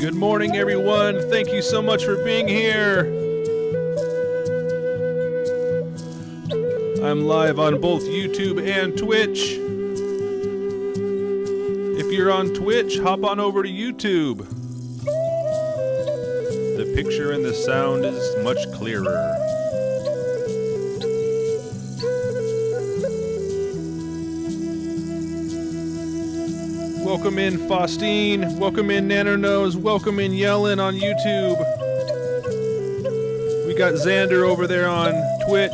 Good morning, everyone. Thank you so much for being here. I'm live on both YouTube and Twitch. If you're on Twitch, hop on over to YouTube. The picture and the sound is much clearer. Welcome in Faustine, welcome in Nanonose, welcome in Yellen on YouTube. We got Xander over there on Twitch.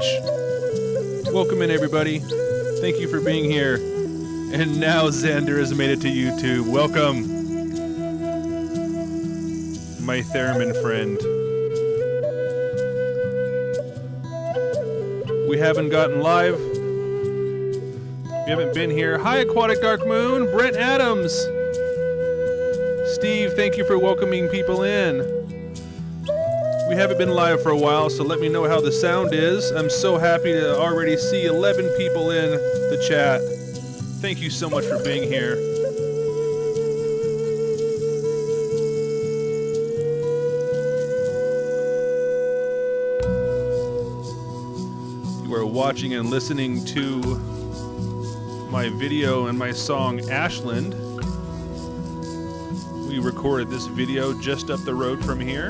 Welcome in everybody. Thank you for being here. And now Xander has made it to YouTube. Welcome. My theremin friend. We haven't gotten live. You haven't been here. Hi, Aquatic Dark Moon. Brent Adams. Steve, thank you for welcoming people in. We haven't been live for a while, so let me know how the sound is. I'm so happy to already see 11 people in the chat. Thank you so much for being here. You are watching and listening to my video and my song Ashland. We recorded this video just up the road from here,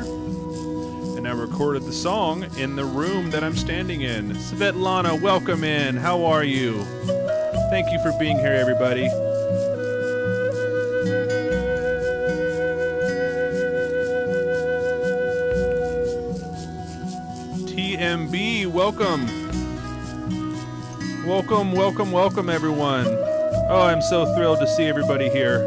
and I recorded the song in the room that I'm standing in. Svetlana, welcome in. How are you? Thank you for being here, everybody. TMB, welcome. Welcome, welcome, welcome, everyone. Oh, I'm so thrilled to see everybody here.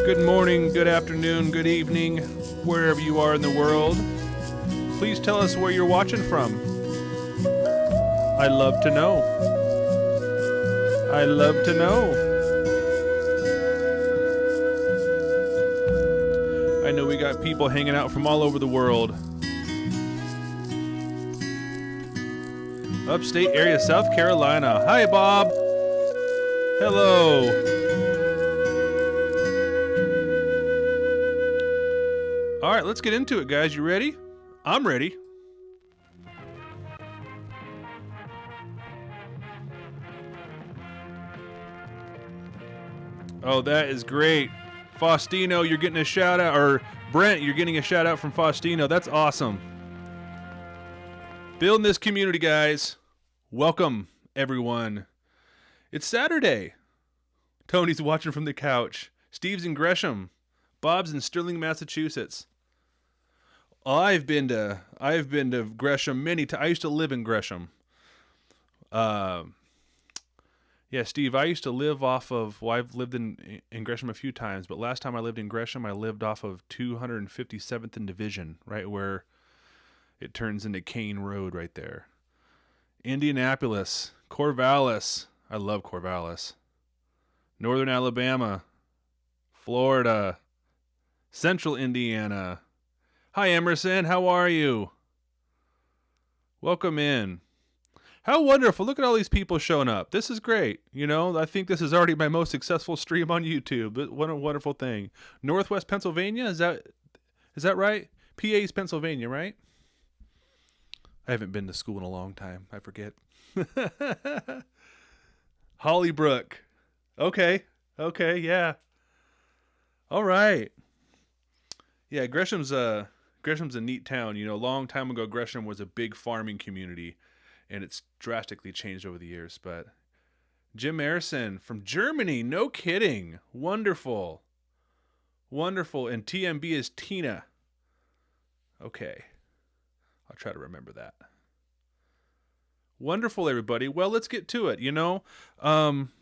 Good morning, good afternoon, good evening, wherever you are in the world. Please tell us where you're watching from. I'd love to know. I'd love to know. I know we got people hanging out from all over the world. Upstate area, South Carolina. Hi, Bob. Hello. All right, let's get into it, guys. You ready? I'm ready. Oh, that is great. Faustino, you're getting a shout out, or Brent, you're getting a shout out from Faustino. That's awesome. Building this community, guys. Welcome, everyone. It's Saturday. Tony's watching from the couch. Steve's in Gresham. Bob's in Sterling, Massachusetts. I've been to Gresham many times. I used to live in Gresham. Yeah, Steve, I used to live off of, well, I've lived in Gresham a few times, but last time I lived in Gresham, I lived off of 257th and Division, right where it turns into Kane Road right there. Indianapolis, Corvallis. I love Corvallis. Northern Alabama, Florida, Central Indiana. Hi, Emerson. How are you? Welcome in. How wonderful. Look at all these people showing up. This is great. You know, I think this is already my most successful stream on YouTube. What a wonderful thing. Northwest Pennsylvania, is that right? PA's Pennsylvania, right? I haven't been to school in a long time. I forget. Hollybrook. Okay, yeah. All right. Yeah, Gresham's a neat town. You know, a long time ago, Gresham was a big farming community. And it's drastically changed over the years. But Jim Harrison from Germany. No kidding. Wonderful. Wonderful. And TMB is Tina. Okay. I'll try to remember that. Wonderful, everybody. Well, let's get to it. You know, I'm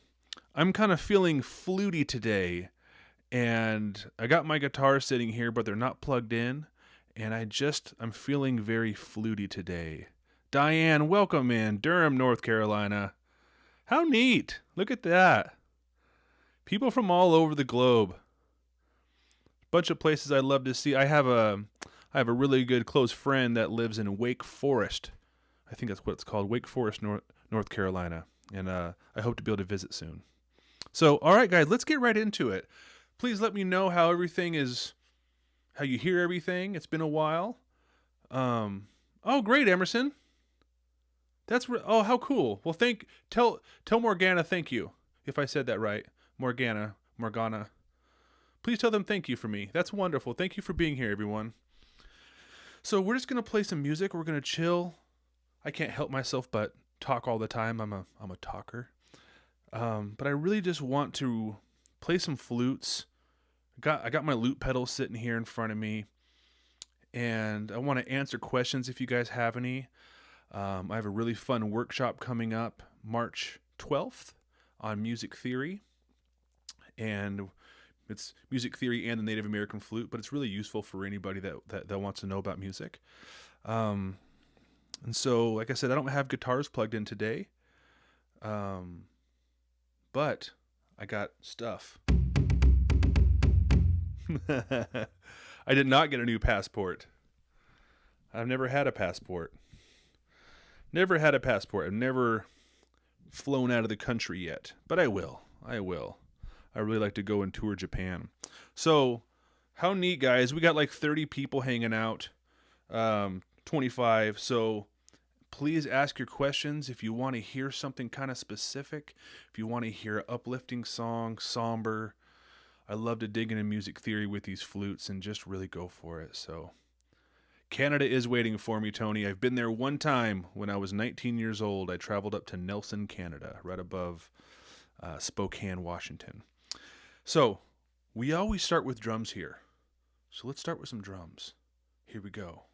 kind of feeling fluty today. And I got my guitar sitting here, but they're not plugged in. And I'm feeling very fluty today. Diane, welcome in. Durham, North Carolina. How neat. Look at that. People from all over the globe. Bunch of places I'd love to see. I have a really good close friend that lives in Wake Forest. I think that's what it's called. Wake Forest, North Carolina. And I hope to be able to visit soon. So, all right, guys, let's get right into it. Please let me know how you hear everything. It's been a while. Oh, great, Emerson. How cool. Well, tell Morgana thank you, if I said that right. Morgana. Please tell them thank you for me. That's wonderful. Thank you for being here, everyone. So we're just going to play some music. We're going to chill. I can't help myself but talk all the time. I'm a talker. But I really just want to play some flutes. I got my lute pedals sitting here in front of me. And I want to answer questions if you guys have any. I have a really fun workshop coming up March 12th on music theory. And it's music theory and the Native American flute, but it's really useful for anybody that wants to know about music. And so, like I said, I don't have guitars plugged in today. But I got stuff. I did not get a new passport. I've never had a passport. I've never flown out of the country yet, but I will. I really like to go and tour Japan. So, how neat, guys. We got like 30 people hanging out, 25. So, please ask your questions if you want to hear something kind of specific, if you want to hear an uplifting song, somber. I love to dig into music theory with these flutes and just really go for it. So, Canada is waiting for me, Tony. I've been there one time when I was 19 years old. I traveled up to Nelson, Canada, right above Spokane, Washington. So, we always start with drums here. So let's start with some drums. Here we go.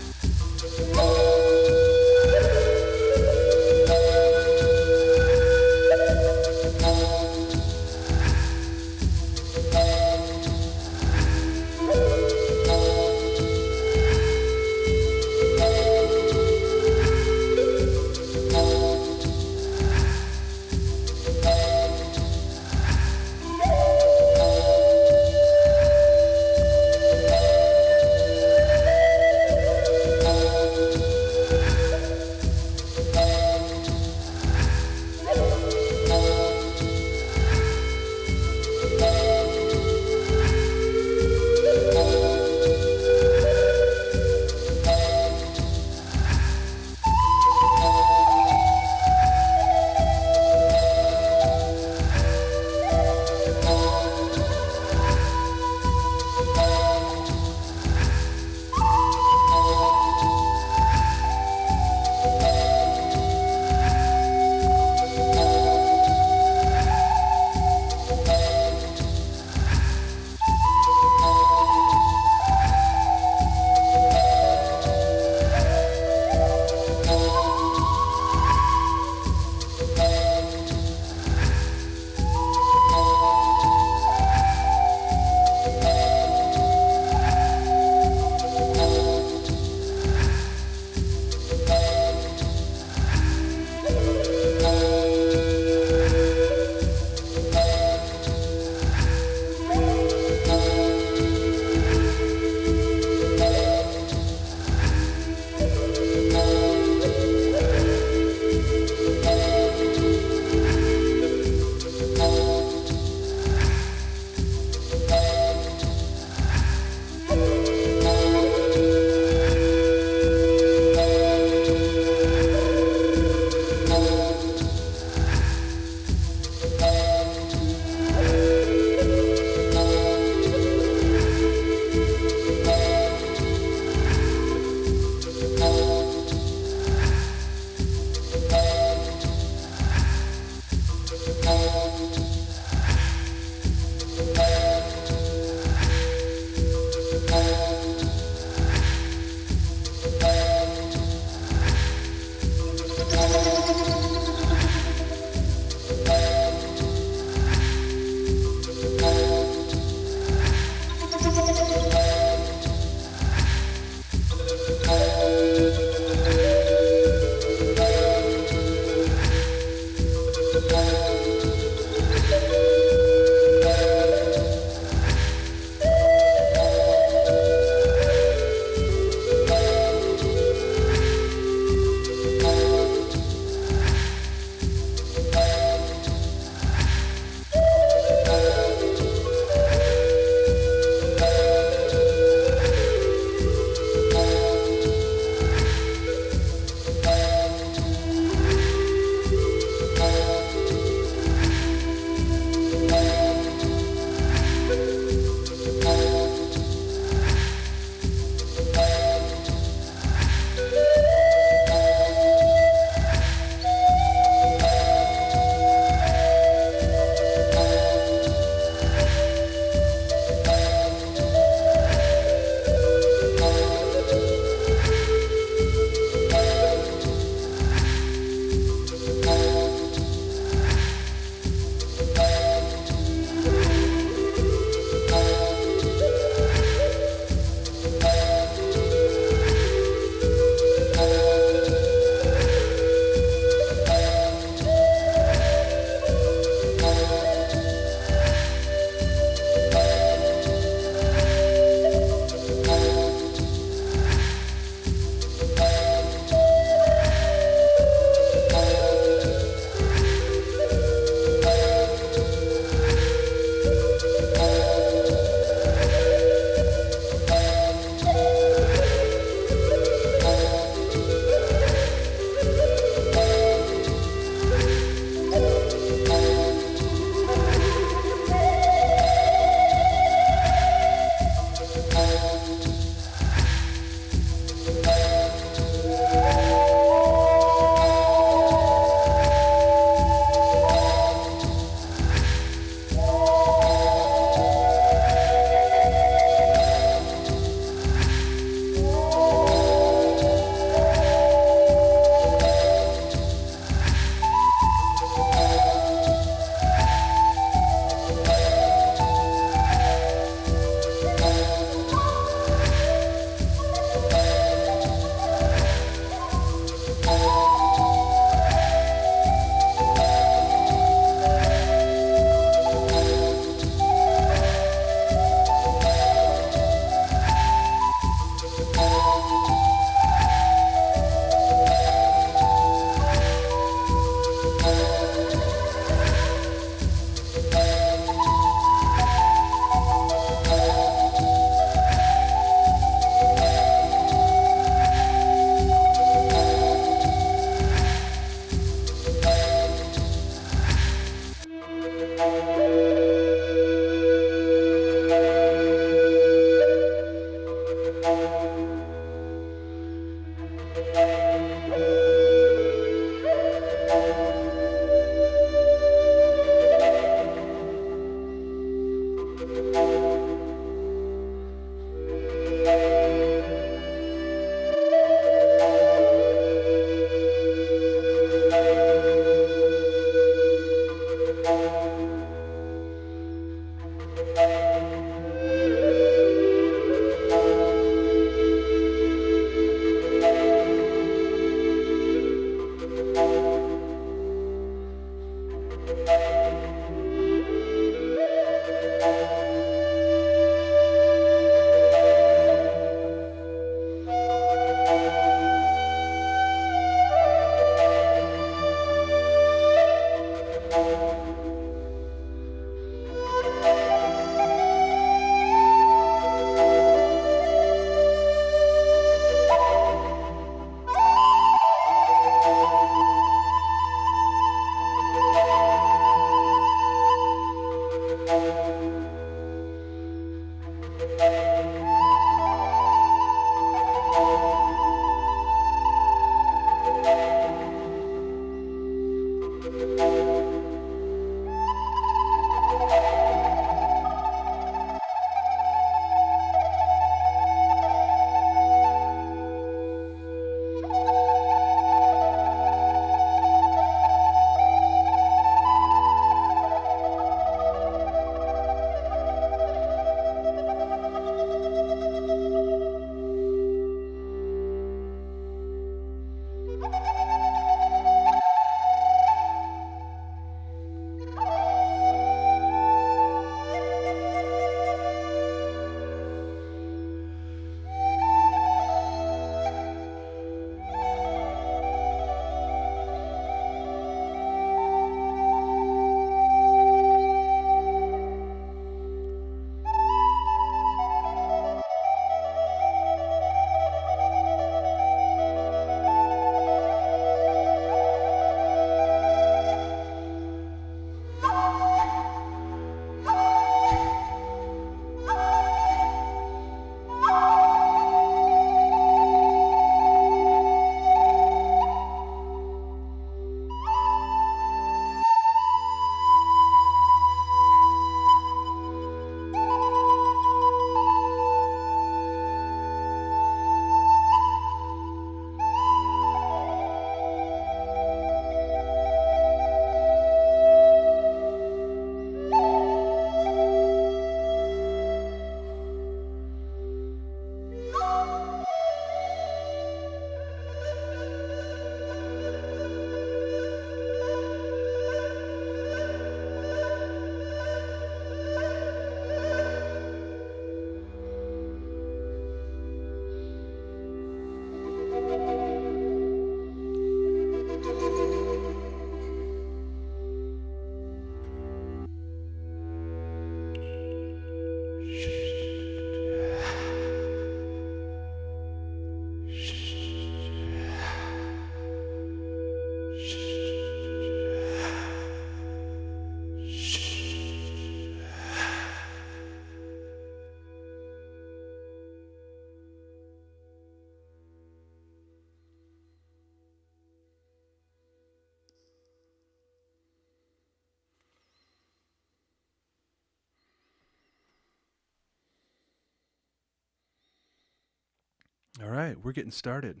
All right, we're getting started.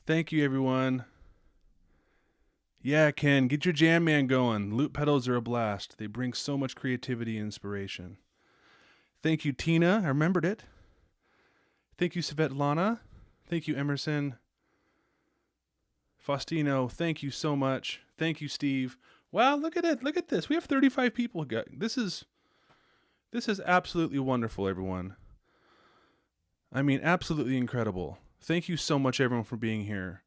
Thank you, everyone. Yeah, Ken, get your jam man going. Loop pedals are a blast. They bring so much creativity and inspiration. Thank you, Tina. I remembered it. Thank you, Svetlana. Thank you, Emerson. Faustino, thank you so much. Thank you, Steve. Wow, look at it. Look at this. We have 35 people. This is absolutely wonderful, everyone. I mean, absolutely incredible. Thank you so much, everyone, for being here.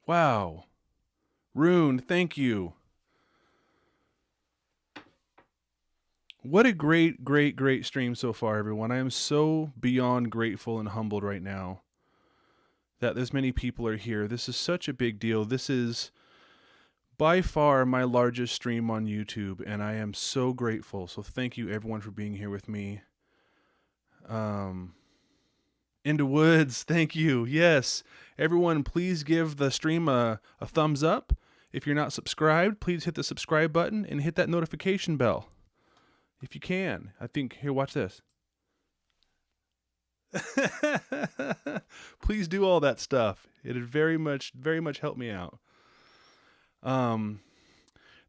Wow. Rune, thank you. What a great stream so far, everyone. I am so beyond grateful and humbled right now that this many people are here. This is such a big deal. This is by far my largest stream on YouTube, and I am so grateful. So thank you, everyone, for being here with me. Into Woods, thank you. Yes, everyone, please give the stream a thumbs up. If you're not subscribed, please hit the subscribe button and hit that notification bell. If you can. I think, here, watch this. Please do all that stuff. It would very much help me out.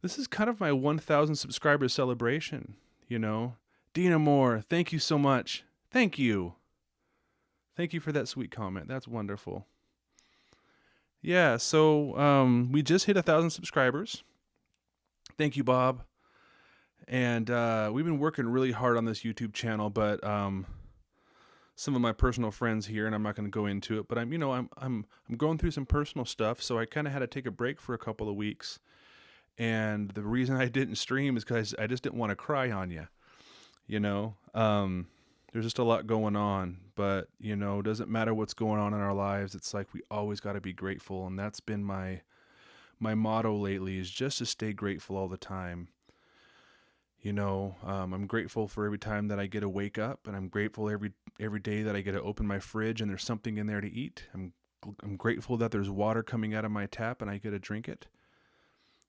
This is kind of my 1,000 subscribers celebration, you know. Dina Moore, thank you so much. Thank you. Thank you for that sweet comment. That's wonderful. Yeah, so we just hit 1,000 subscribers. Thank you, Bob. And we've been working really hard on this YouTube channel, but some of my personal friends here, and I'm not going to go into it, but I'm going through some personal stuff, so I kind of had to take a break for a couple of weeks. And the reason I didn't stream is because I just didn't want to cry on you. You know, there's just a lot going on, but it doesn't matter what's going on in our lives. It's like we always got to be grateful, and that's been my motto lately, is just to stay grateful all the time. I'm grateful for every time that I get to wake up, and I'm grateful every day that I get to open my fridge and there's something in there to eat. I'm grateful that there's water coming out of my tap and I get to drink it.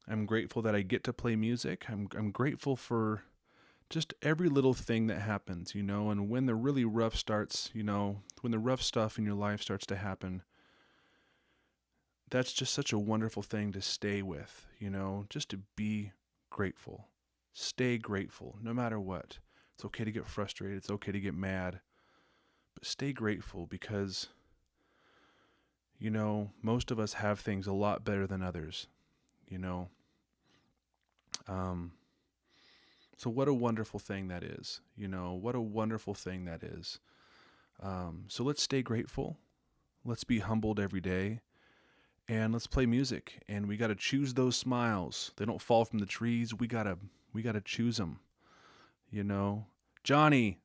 I'm grateful that I get to play music. I'm grateful for just every little thing that happens, and when the really rough starts, when the rough stuff in your life starts to happen, that's just such a wonderful thing to stay with, just to be grateful. Stay grateful, no matter what. It's okay to get frustrated. It's okay to get mad. But stay grateful because, most of us have things a lot better than others, So what a wonderful thing that is, what a wonderful thing that is. So let's stay grateful. Let's be humbled every day. And let's play music. And we got to choose those smiles. They don't fall from the trees. We got to choose them, Johnny,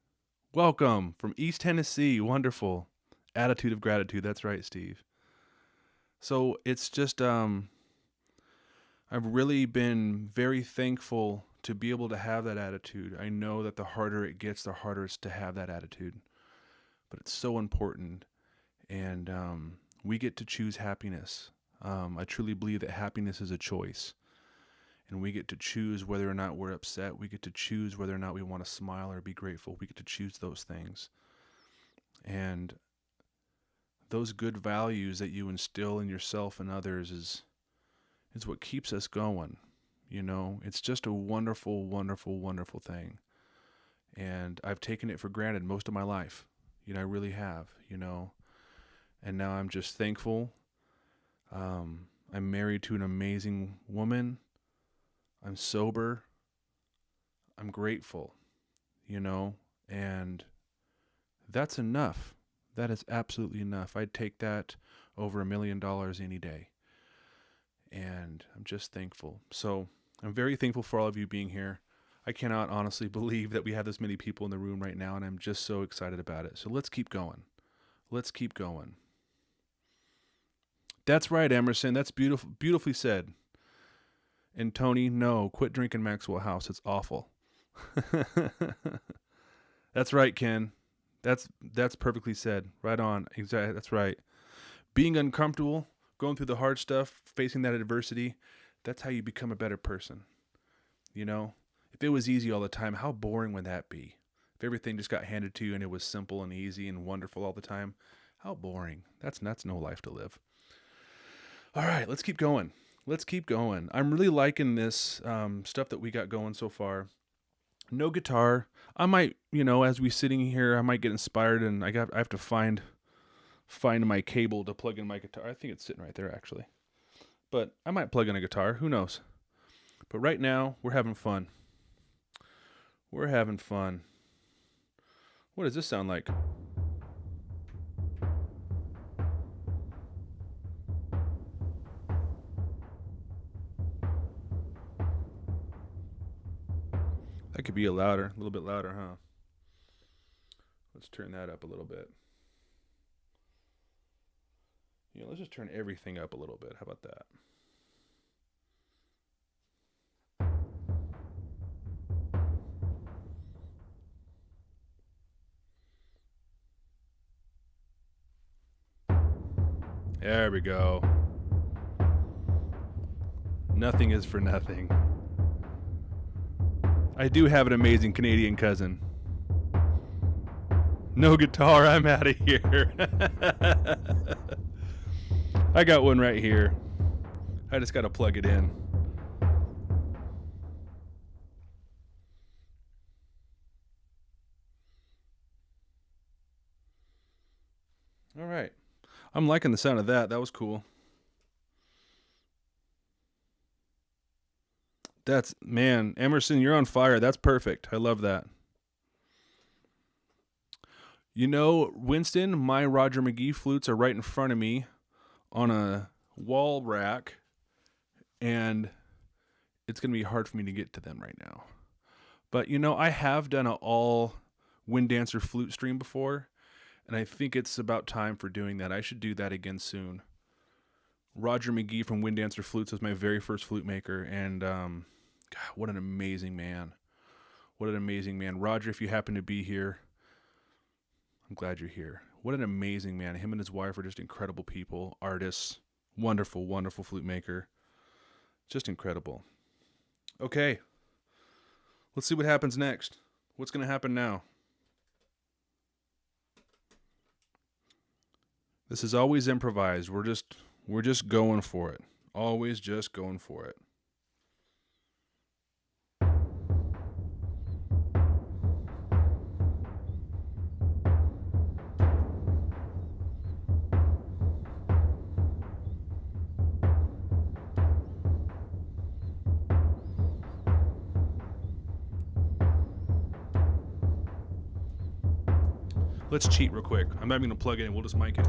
welcome from East Tennessee. Wonderful. Attitude of gratitude. That's right, Steve. So it's just, I've really been very thankful to be able to have that attitude. I know that the harder it gets, the harder it's to have that attitude. But it's so important. And we get to choose happiness. I truly believe that happiness is a choice. And we get to choose whether or not we're upset. We get to choose whether or not we want to smile or be grateful. We get to choose those things. And those good values that you instill in yourself and others is what keeps us going. It's just a wonderful, wonderful, wonderful thing. And I've taken it for granted most of my life. I really have, And now I'm just thankful. I'm married to an amazing woman. I'm sober. I'm grateful, and that's enough. That is absolutely enough. I'd take that over $1 million any day. And I'm just thankful. So I'm very thankful for all of you being here. I cannot honestly believe that we have this many people in the room right now, and I'm just so excited about it. So let's keep going. Let's keep going. That's right, Emerson. That's beautifully said. And Tony, no, quit drinking Maxwell House. It's awful. That's right, Ken. That's perfectly said. Right on. Exactly. That's right. Being uncomfortable, going through the hard stuff, facing that adversity, that's how you become a better person. If it was easy all the time, how boring would that be? if everything just got handed to you and it was simple and easy and wonderful all the time, how boring. That's no life to live. All right, let's keep going. I'm really liking this stuff that we got going so far. No guitar. I might, as we sitting here, I might get inspired, and I have to find my cable to plug in my guitar. I think it's sitting right there, actually. But I might plug in a guitar. Who knows? But right now, we're having fun. What does this sound like? That could be a little bit louder, huh? Let's turn that up a little bit. Let's just turn everything up a little bit. How about that? There we go. Nothing is for nothing. I do have an amazing Canadian cousin. No guitar, I'm out of here. I got one right here. I just got to plug it in. All right. I'm liking the sound of that. That was cool. Man, Emerson, you're on fire. That's perfect. I love that. Winston, my Roger McGee flutes are right in front of me on a wall rack, and it's going to be hard for me to get to them right now. But, I have done an all Wind Dancer flute stream before, and I think it's about time for doing that. I should do that again soon. Roger McGee from Wind Dancer Flutes was my very first flute maker, and God, what an amazing man. Roger, if you happen to be here, I'm glad you're here. What an amazing man. Him and his wife are just incredible people, artists, wonderful, wonderful flute maker. Just incredible. Okay, let's see what happens next. What's going to happen now? This is always improvised. We're just going for it. Always just going for it. Let's cheat real quick. I'm not even going to plug it in. We'll just mic it.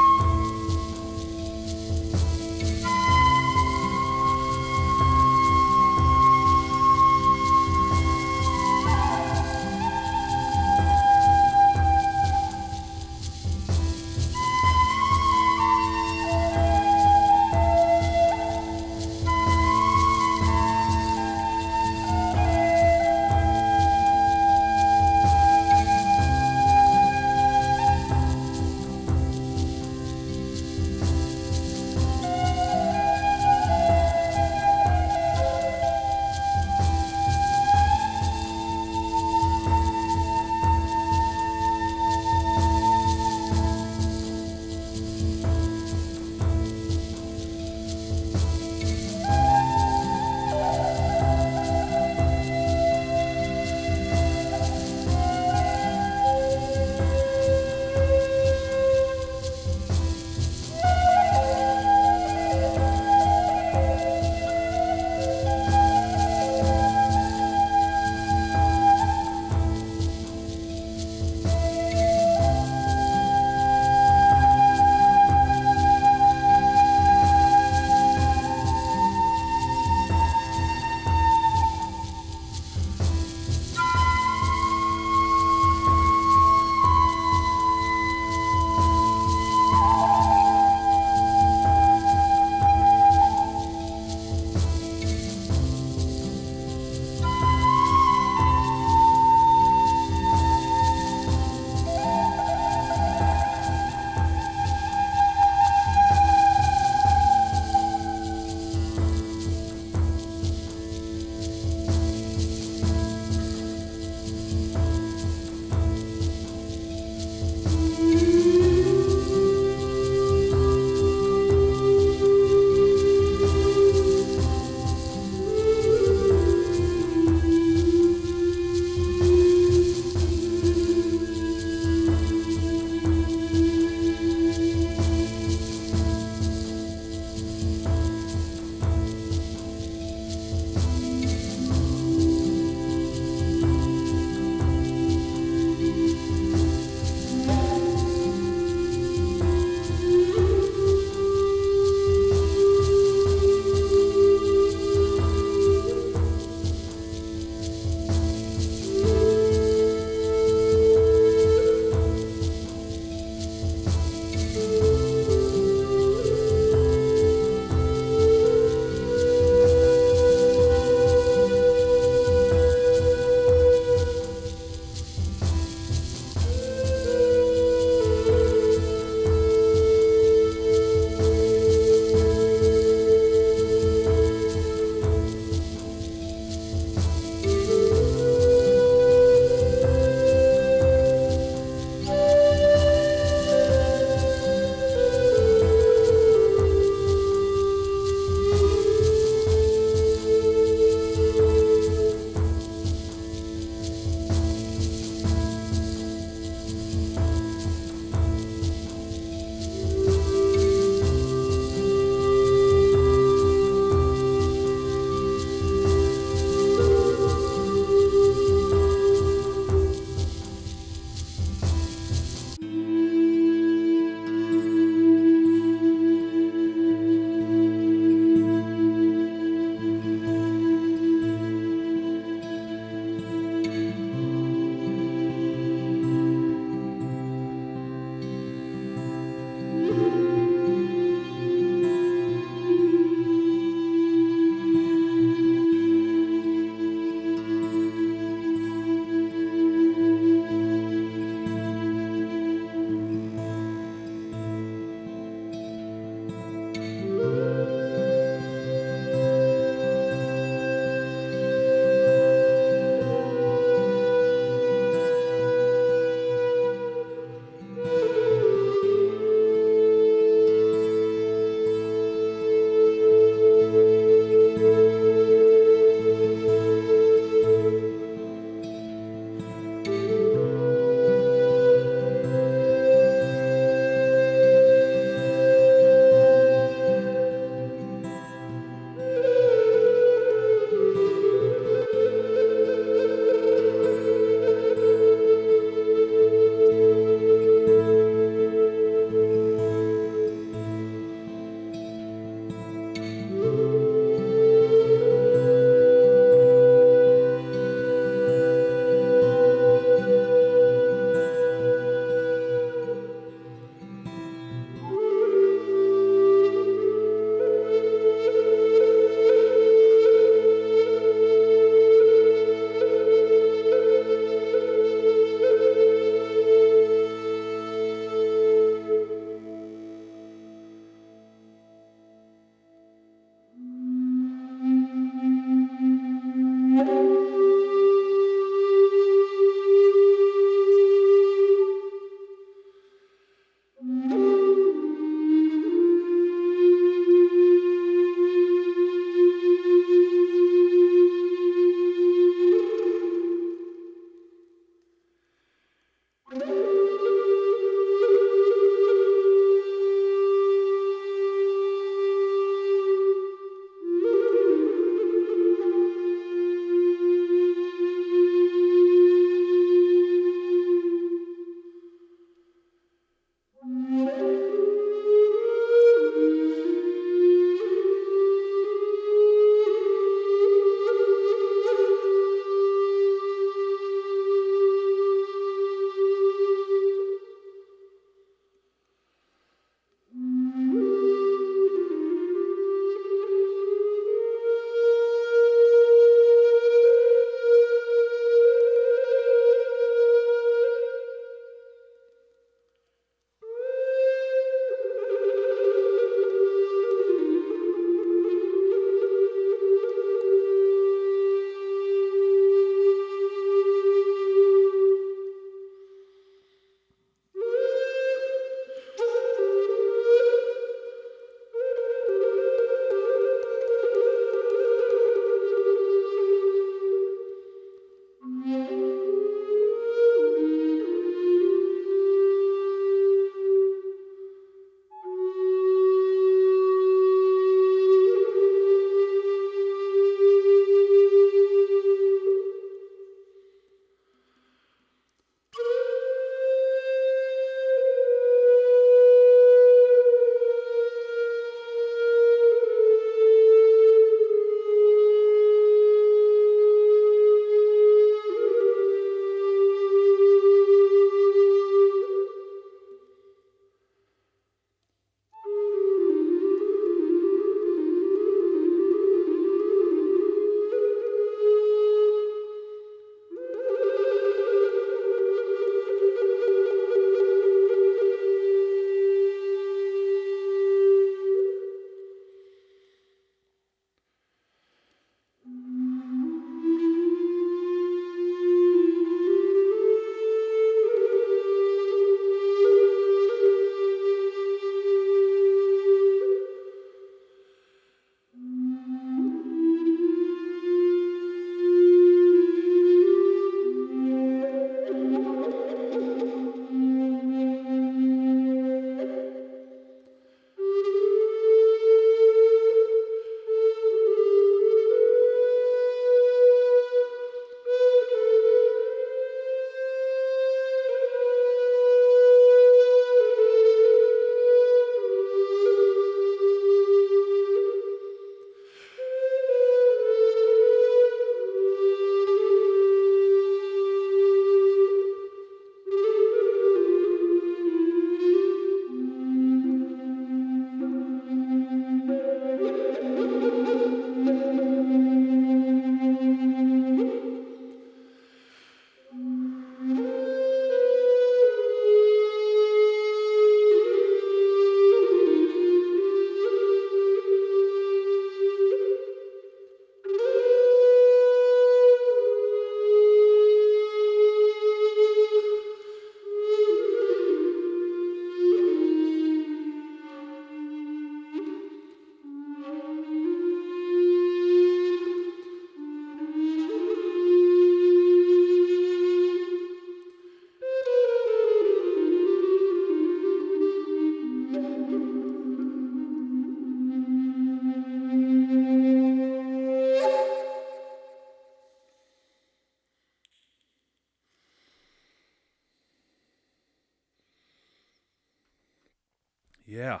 Yeah.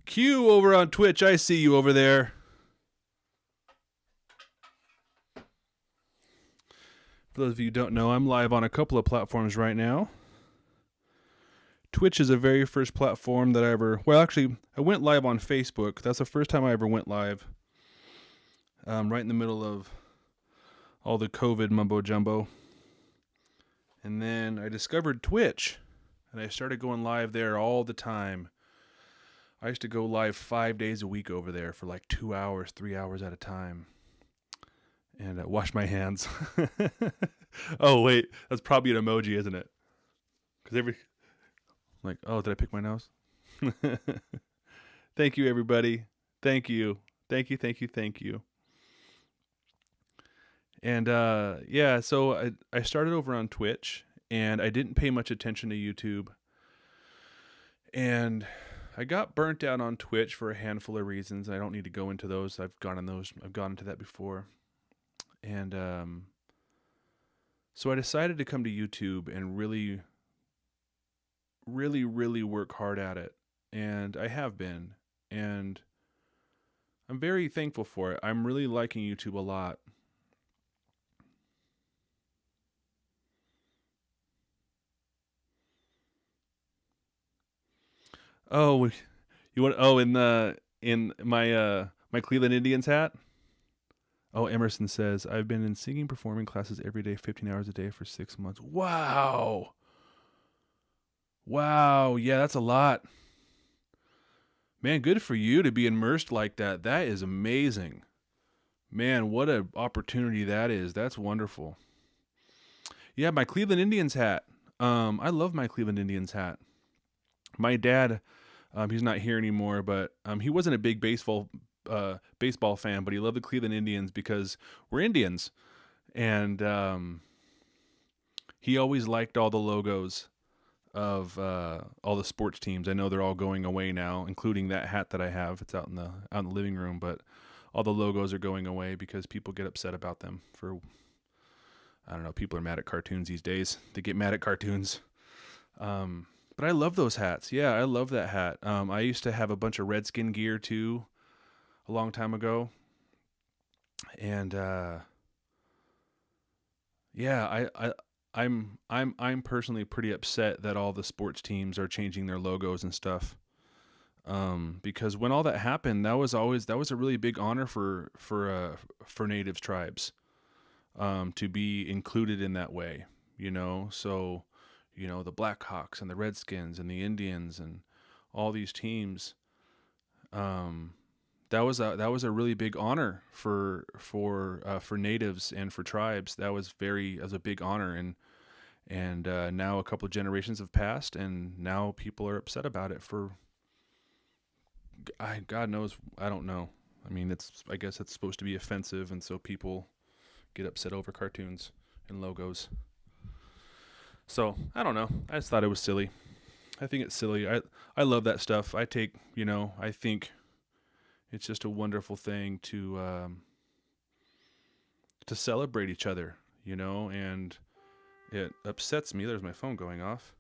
Q over on Twitch, I see you over there. For those of you who don't know, I'm live on a couple of platforms right now. Twitch is the very first platform that I ever... Well, actually, I went live on Facebook. That's the first time I ever went live. Right in the middle of all the COVID mumbo-jumbo. And then I discovered Twitch, and I started going live there all the time. I used to go live 5 days a week over there for like 2 hours, 3 hours at a time. And wash my hands. Oh, wait. That's probably an emoji, isn't it? Because like, oh, did I pick my nose? Thank you, everybody. Thank you. Thank you, thank you, thank you. And yeah, so I started over on Twitch, and I didn't pay much attention to YouTube. And I got burnt out on Twitch for a handful of reasons. I don't need to go into those. I've gone into that before. And so I decided to come to YouTube and really, really, really work hard at it. And I have been. And I'm very thankful for it. I'm really liking YouTube a lot. Oh, you want? Oh, in my Cleveland Indians hat. Oh, Emerson says I've been in singing performing classes every day, 15 hours a day for 6 months. Wow, wow, yeah, that's a lot, man. Good for you to be immersed like that. That is amazing, man. What an opportunity that is. That's wonderful. Yeah, my Cleveland Indians hat. I love my Cleveland Indians hat. My dad, he's not here anymore, but he wasn't a big baseball fan, but he loved the Cleveland Indians because we're Indians, and he always liked all the logos of all the sports teams. I know they're all going away now, including that hat that I have. It's out in the living room, but all the logos are going away because people get upset about them. I don't know. People are mad at cartoons these days. They get mad at cartoons. But I love those hats. Yeah, I love that hat. I used to have a bunch of Redskin gear too, a long time ago, and yeah, I'm personally pretty upset that all the sports teams are changing their logos and stuff. Because when all that happened, that was a really big honor for Native tribes, to be included in that way. So the Blackhawks and the Redskins and the Indians and all these teams. That was a really big honor for natives and for tribes. That was a big honor, and now a couple of generations have passed, and now people are upset about it for God knows, I don't know. I mean, I guess it's supposed to be offensive, and so people get upset over cartoons and logos. So I don't know. I just thought it was silly. I think it's silly. I love that stuff. I think it's just a wonderful thing to celebrate each other, and it upsets me. There's my phone going off.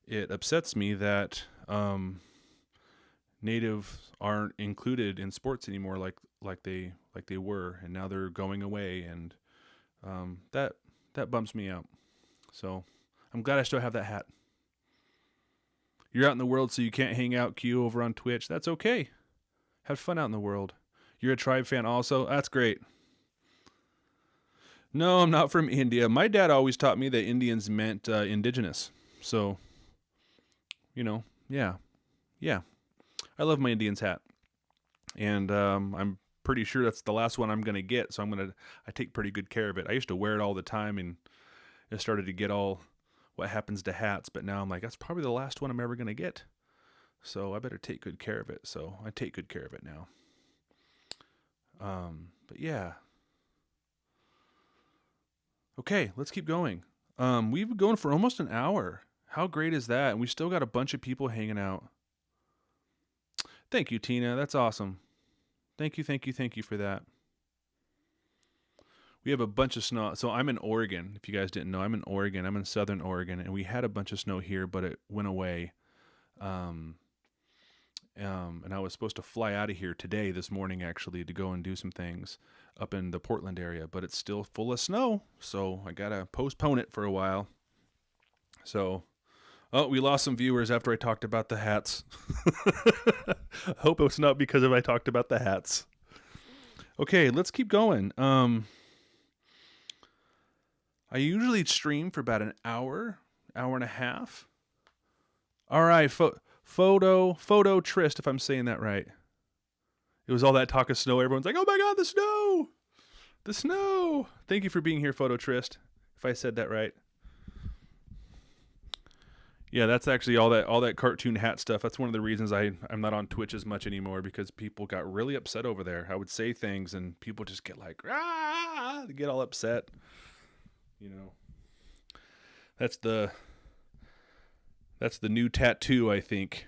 It upsets me that natives aren't included in sports anymore, like they were, and now they're going away, and that bums me out. So I'm glad I still have that hat. You're out in the world, so you can't hang out, Q, over on Twitch. That's okay. Have fun out in the world. You're a tribe fan also? That's great. No, I'm not from India. My dad always taught me that Indians meant indigenous. So, yeah. I love my Indians hat. And I'm pretty sure that's the last one I'm going to get, so I take pretty good care of it. I used to wear it all the time, and it started to get all what happens to hats, but now I'm like, that's probably the last one I'm ever going to get. So I better take good care of it. So I take good care of it now. But yeah. Okay, let's keep going. We've been going for almost an hour. How great is that? And we still got a bunch of people hanging out. Thank you, Tina. That's awesome. Thank you for that. We have a bunch of snow. So I'm in Oregon. If you guys didn't know, I'm in Oregon. I'm in southern Oregon, and we had a bunch of snow here, but it went away. And I was supposed to fly out of here this morning, actually, to go and do some things up in the Portland area, but it's still full of snow, so I gotta postpone it for a while. So, we lost some viewers after I talked about the hats. Hope it's not because I talked about the hats. Okay, let's keep going. I usually stream for about an hour and a half. All right, Photo Trist, if I'm saying that right. It was all that talk of snow. Everyone's like, oh my God, the snow. The snow. Thank you for being here, Photo Trist, if I said that right. Yeah, that's actually all that cartoon hat stuff. That's one of the reasons I'm not on Twitch as much anymore, because people got really upset over there. I would say things and people just get like, ah, they get all upset. You know, that's the new tattoo, I think.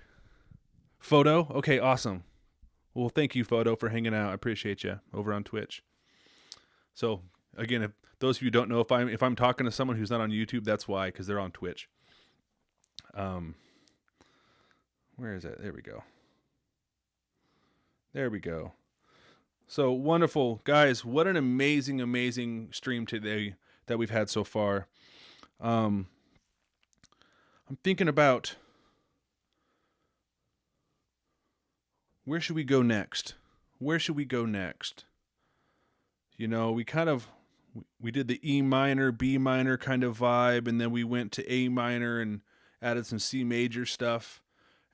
Photo? Okay, awesome. Well, thank you, Photo, for hanging out. I appreciate you over on Twitch. So again, if those of you who don't know, if I'm talking to someone who's not on YouTube, that's why, because they're on Twitch. Where is it? There we go. There we go. So wonderful, guys! What an amazing stream today that we've had so far. I'm thinking about where should we go next? Where should we go next? You know, we did the E minor, B minor kind of vibe, and then we went to A minor and added some C major stuff,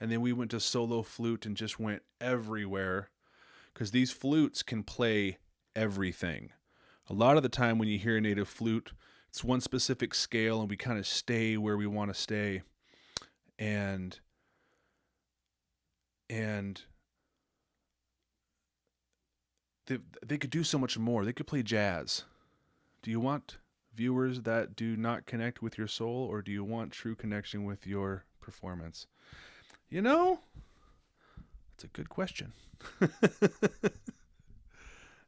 and then we went to solo flute and just went everywhere, because these flutes can play everything. A lot of the time when you hear a native flute, it's one specific scale, and we kind of stay where we want to stay. And they could do so much more. They could play jazz. Do you want viewers that do not connect with your soul, or do you want true connection with your performance? You know, that's a good question.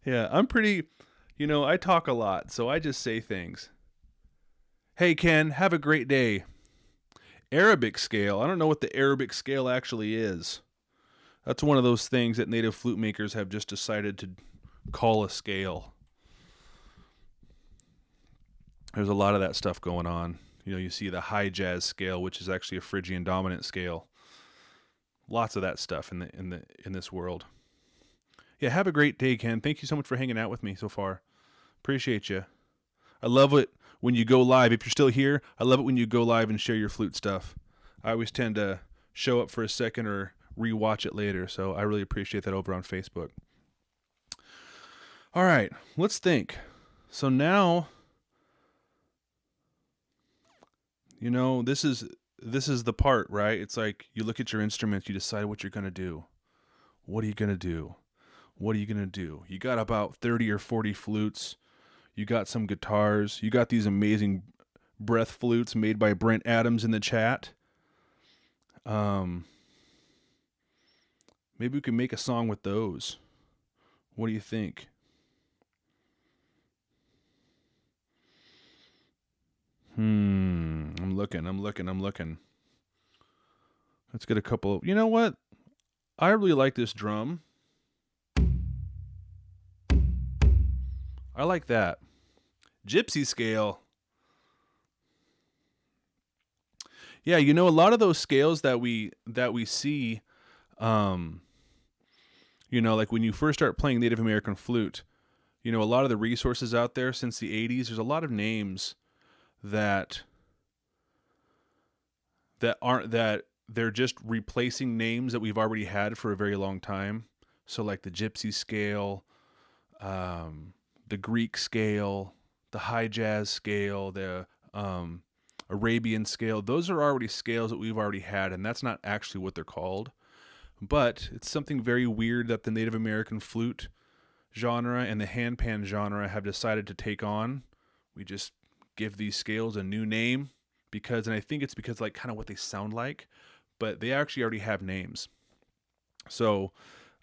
Yeah, I'm pretty, I talk a lot, so I just say things. Hey, Ken, have a great day. Arabic scale. I don't know what the Arabic scale actually is. That's one of those things that native flute makers have just decided to call a scale. There's a lot of that stuff going on. You see the high jazz scale, which is actually a Phrygian dominant scale. Lots of that stuff in this world. Yeah, have a great day, Ken. Thank you so much for hanging out with me so far. Appreciate you. I love it when you go live. If you're still here, I love it when you go live and share your flute stuff. I always tend to show up for a second or rewatch it later, so I really appreciate that over on Facebook. All right, let's think. So now, this is the part, right? It's like you look at your instruments, you decide what you're going to do. What are you going to do? What are you going to do? You got about 30 or 40 flutes. You got some guitars. You got these amazing breath flutes made by Brent Adams in the chat. Maybe we can make a song with those. What do you think? I'm looking. Let's get a couple. You know what? I really like this drum. I like that. Gypsy scale. Yeah, a lot of those scales that we see, like when you first start playing Native American flute, a lot of the resources out there since the 80s, there's a lot of names that they're just replacing names that we've already had for a very long time. So like the Gypsy scale, the Greek scale, the high jazz scale, the Arabian scale, those are already scales that we've already had, and that's not actually what they're called. But it's something very weird that the Native American flute genre and the handpan genre have decided to take on. We just give these scales a new name and I think it's because like kind of what they sound like, but they actually already have names. So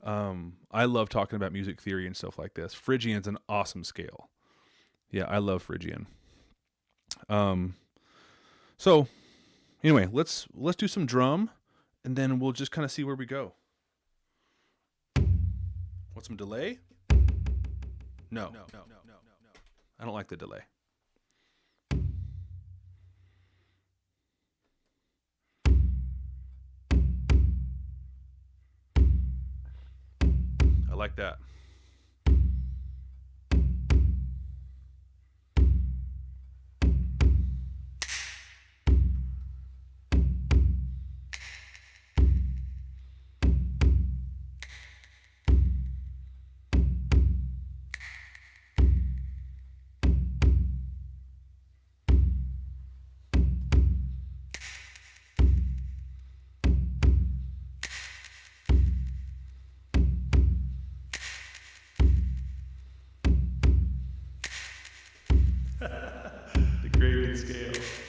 I love talking about music theory and stuff like this. Phrygian's an awesome scale. Yeah, I love Phrygian. So anyway, let's do some drum, and then we'll just kind of see where we go. Want some delay? No. I don't like the delay. I like that. Graven scale.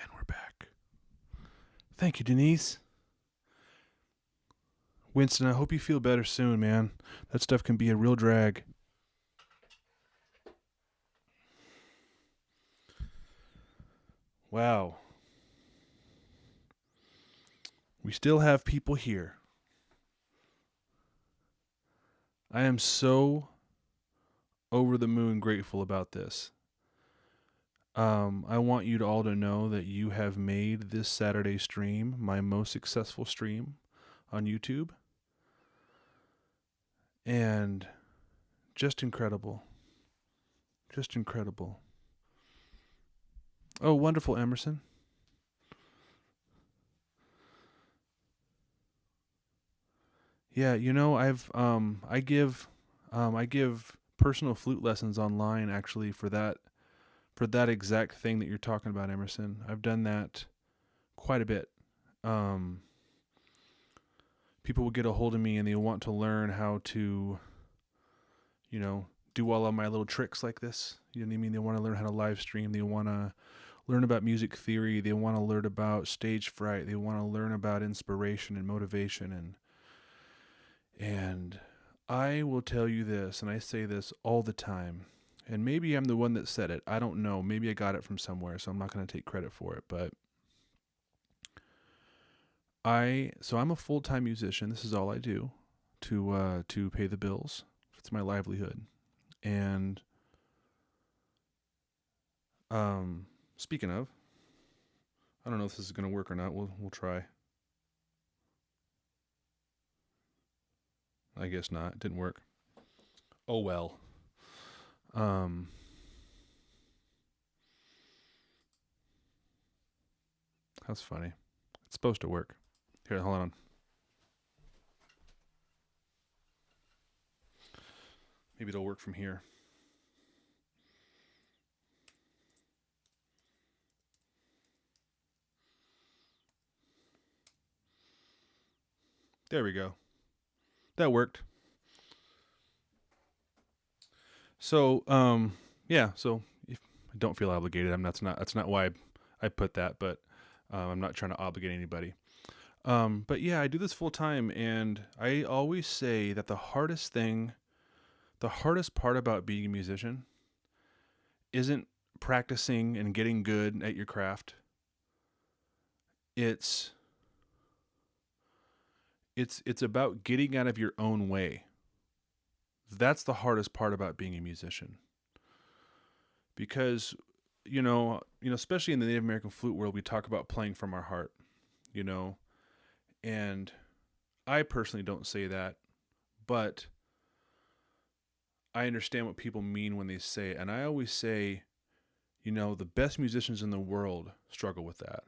And we're back. Thank you, Denise. Winston, I hope you feel better soon, man. That stuff can be a real drag. Wow. We still have people here. I am so over the moon grateful about this. I want you to all to know that you have made this Saturday stream my most successful stream on YouTube. And just incredible. Just incredible. Oh, wonderful, Emerson. Yeah, you know, I give personal flute lessons online actually for that exact thing that you're talking about, Emerson. I've done that quite a bit. People will get a hold of me and they want to learn how to, do all of my little tricks like this. You know what I mean? They want to learn how to live stream. They want to learn about music theory. They want to learn about stage fright. They want to learn about inspiration and motivation. And I will tell you this, and I say this all the time, and maybe I'm the one that said it. I don't know. Maybe I got it from somewhere, so I'm not going to take credit for it. But I'm a full-time musician. This is all I do to pay the bills. It's my livelihood. And speaking of, I don't know if this is going to work or not. We'll try. I guess not. It didn't work. Oh well. That's funny. It's supposed to work. Here, hold on. Maybe it'll work from here. There we go. That worked. So, yeah. So, if I don't feel obligated, that's not why I put that. But I'm not trying to obligate anybody. But yeah, I do this full time, and I always say that the hardest part about being a musician isn't practicing and getting good at your craft. It's about getting out of your own way. That's the hardest part about being a musician. Because, especially in the Native American flute world, we talk about playing from our heart, and I personally don't say that, but I understand what people mean when they say it. And I always say, the best musicians in the world struggle with that.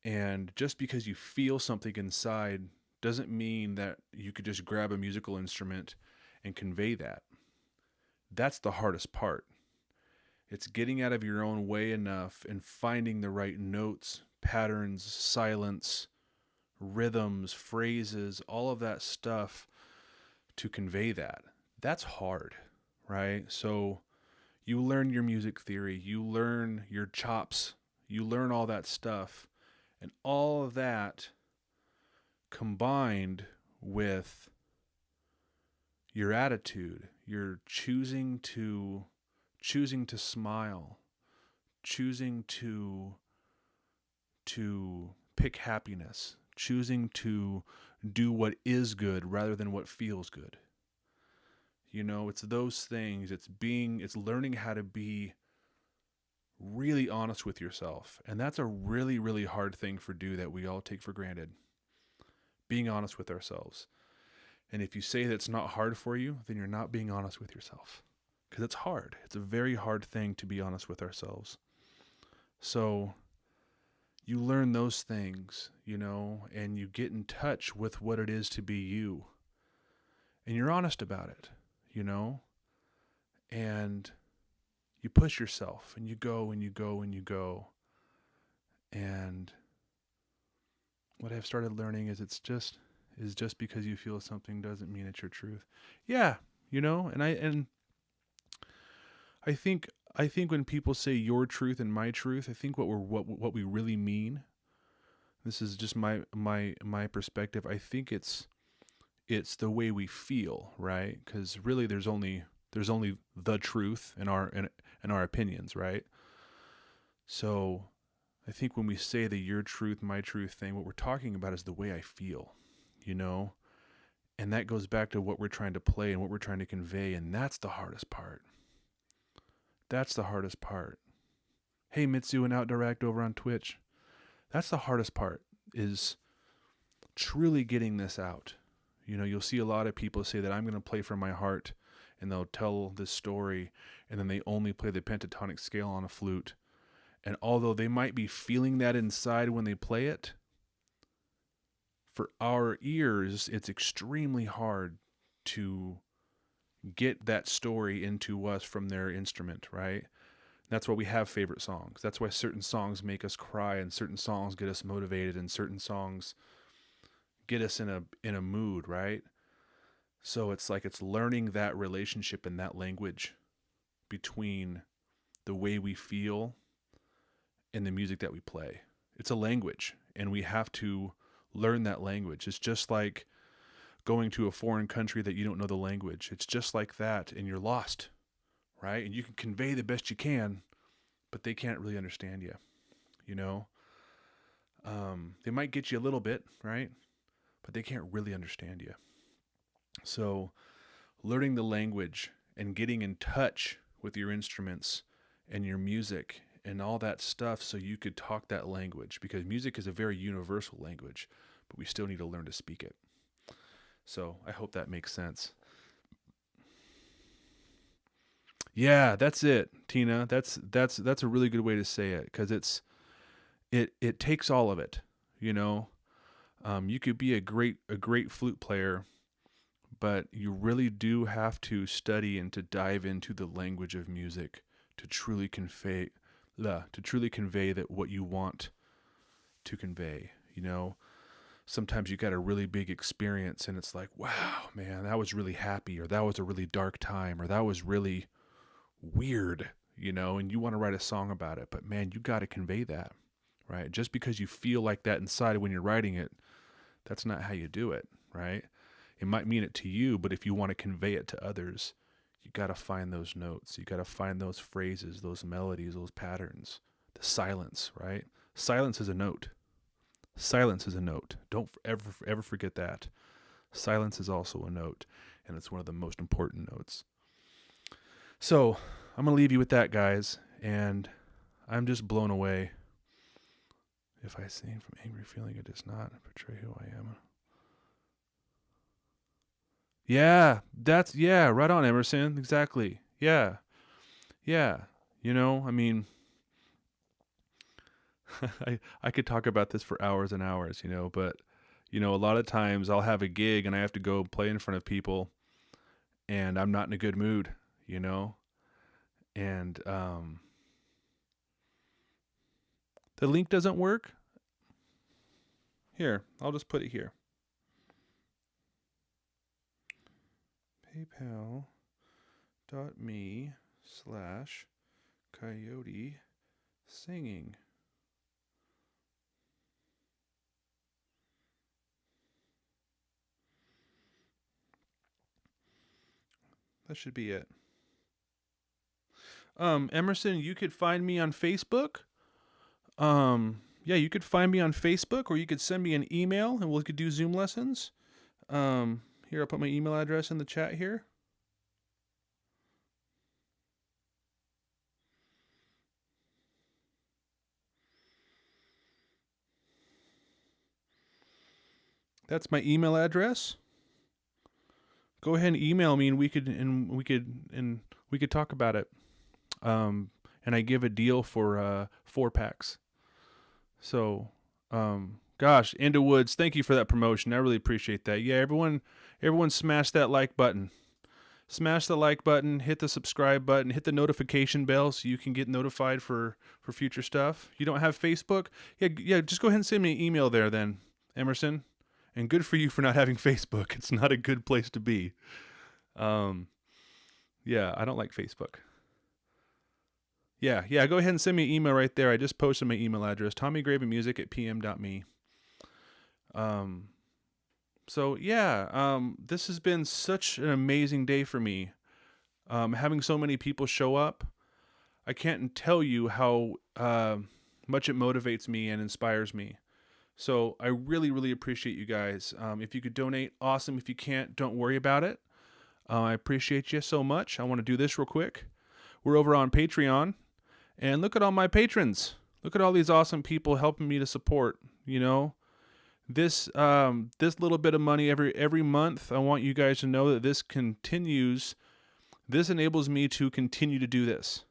And just because you feel something inside doesn't mean that you could just grab a musical instrument and convey that. That's the hardest part. It's getting out of your own way enough and finding the right notes, patterns, silence, rhythms, phrases, all of that stuff to convey that. That's hard, right? So you learn your music theory, you learn your chops, you learn all that stuff, and all of that combined with your attitude, you're choosing to smile, choosing to pick happiness, choosing to do what is good rather than what feels good. It's those things. It's learning how to be really honest with yourself. And that's a really, really hard thing that we all take for granted. Being honest with ourselves. And if you say that it's not hard for you, then you're not being honest with yourself. Because it's hard. It's a very hard thing to be honest with ourselves. So you learn those things, and you get in touch with what it is to be you. And you're honest about it, and you push yourself and you go and you go and you go. And what I've started learning is just because you feel something doesn't mean it's your truth. Yeah, and I think I think when people say your truth and my truth, I think what we really mean. This is just my perspective. I think it's the way we feel, right? Because really, there's only the truth in our opinions, right? So I think when we say the your truth, my truth thing, what we're talking about is the way I feel, you know? And that goes back to what we're trying to play and what we're trying to convey. And that's the hardest part. That's the hardest part. Hey, Mitsu and Outdirect over on Twitch. That's the hardest part, is truly getting this out. You know, you'll see a lot of people say that I'm going to play from my heart, and they'll tell this story, and then they only play the pentatonic scale on a flute. And although they might be feeling that inside when they play it, for our ears, it's extremely hard to get that story into us from their instrument, right? That's why we have favorite songs. That's why certain songs make us cry, and certain songs get us motivated, and certain songs get us in a mood, right? So it's like it's learning that relationship and that language between the way we feel and the music that we play. It's a language, and we have to learn that language. It's just like going to a foreign country that you don't know the language. It's just like that, and you're lost, right? And you can convey the best you can, but they can't really understand you, you know? They might get you a little bit, right? But they can't really understand you. So learning the language and getting in touch with your instruments and your music and all that stuff so you could talk that language, because music is a very universal language, but we still need to learn to speak it. So I hope that makes sense. Yeah, that's it, Tina. That's a really good way to say it, because it takes all of it, you know. You could be a great flute player, but you really do have to study and to dive into the language of music to truly convey that what you want to convey, you know. Sometimes you got a really big experience and it's like, wow, man, that was really happy, or that was a really dark time, or that was really weird, you know, and you want to write a song about it, but man, you got to convey that, right? Just because you feel like that inside when you're writing it, that's not how you do it, right? It might mean it to you, but if you want to convey it to others, you got to find those notes. You got to find those phrases, those melodies, those patterns, the silence, right? Silence is a note. Silence is a note. Don't ever forget that. Silence is also a note, and it's one of the most important notes. So I'm going to leave you with that, guys, and I'm just blown away. If I sing from angry feeling, it does not portray who I am. Yeah, right on, Emerson. Exactly. Yeah. You know, I mean, I could talk about this for hours and hours, you know, but, you know, a lot of times I'll have a gig and I have to go play in front of people and I'm not in a good mood, you know, and the link doesn't work. Here, I'll just put it here. PayPal.me/Coyote Singing. That should be it. Emerson, you could find me on Facebook. Yeah, you could find me on Facebook, or you could send me an email and we could do Zoom lessons. Here, I'll put my email address in the chat here. That's my email address. Go ahead and email me, and we could talk about it. And I give a deal for 4-packs. So, gosh, Into Woods, thank you for that promotion. I really appreciate that. Yeah, everyone smash that like button. Smash the like button, hit the subscribe button, hit the notification bell so you can get notified for future stuff. You don't have Facebook? Yeah, just go ahead and send me an email there then, Emerson. And good for you for not having Facebook. It's not a good place to be. Yeah, I don't like Facebook. Yeah. Go ahead and send me an email right there. I just posted my email address, TommyGravenMusic@pm.me. So yeah, this has been such an amazing day for me. Having so many people show up, I can't tell you how much it motivates me and inspires me. So I really, really appreciate you guys. If you could donate, awesome. If you can't, don't worry about it. I appreciate you so much. I want to do this real quick. We're over on Patreon, and look at all my patrons. Look at all these awesome people helping me to support. You know, this little bit of money every month. I want you guys to know that this continues. This enables me to continue to do this.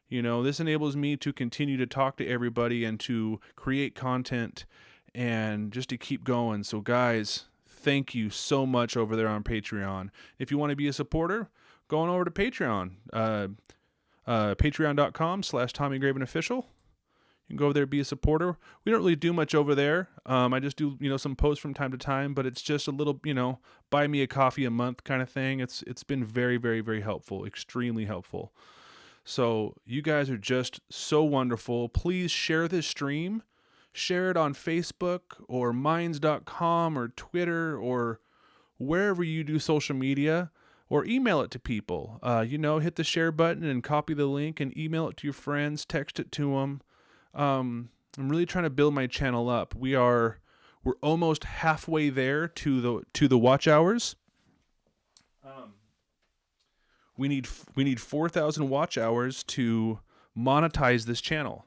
You know, this enables me to continue to talk to everybody and to create content and just to keep going. So guys, thank you so much over there on Patreon. If you want to be a supporter, go on over to Patreon. Patreon.com/TommyGravenOfficial. You can go over there, be a supporter. We don't really do much over there. I just do, some posts from time to time, but it's just a little, buy me a coffee a month kind of thing. It's been very, very, very helpful, extremely helpful. So you guys are just so wonderful. Please share this stream. Share it on Facebook or minds.com or Twitter or wherever you do social media, or email it to people. Hit the share button and copy the link and email it to your friends, text it to them. I'm really trying to build my channel up. We're almost halfway there to the watch hours. We need 4,000 watch hours to monetize this channel.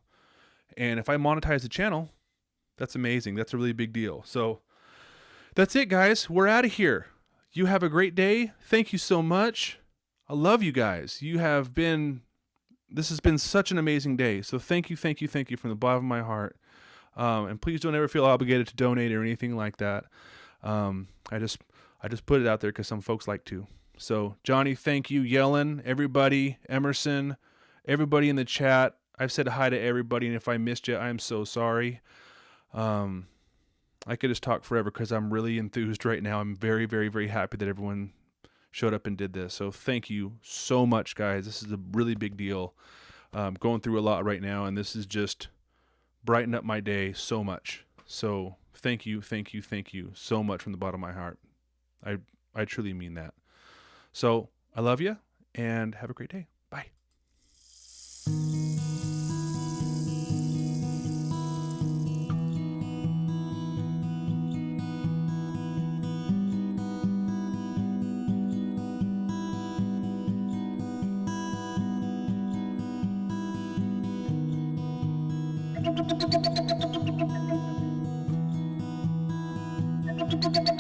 And if I monetize the channel, that's amazing. That's a really big deal. So that's it, guys. We're out of here. You have a great day. Thank you so much. I love you guys. This has been such an amazing day. So thank you from the bottom of my heart. And please don't ever feel obligated to donate or anything like that. I just put it out there because some folks like to. So Johnny, thank you. Yellen, everybody, Emerson, everybody in the chat. I've said hi to everybody, and if I missed you, I'm so sorry. I could just talk forever because I'm really enthused right now. I'm very, very, very happy that everyone showed up and did this. So thank you so much, guys. This is a really big deal. Going through a lot right now, and this is just brighten up my day so much. So thank you so much from the bottom of my heart. I truly mean that. So I love you, and have a great day. Bye. Thank you.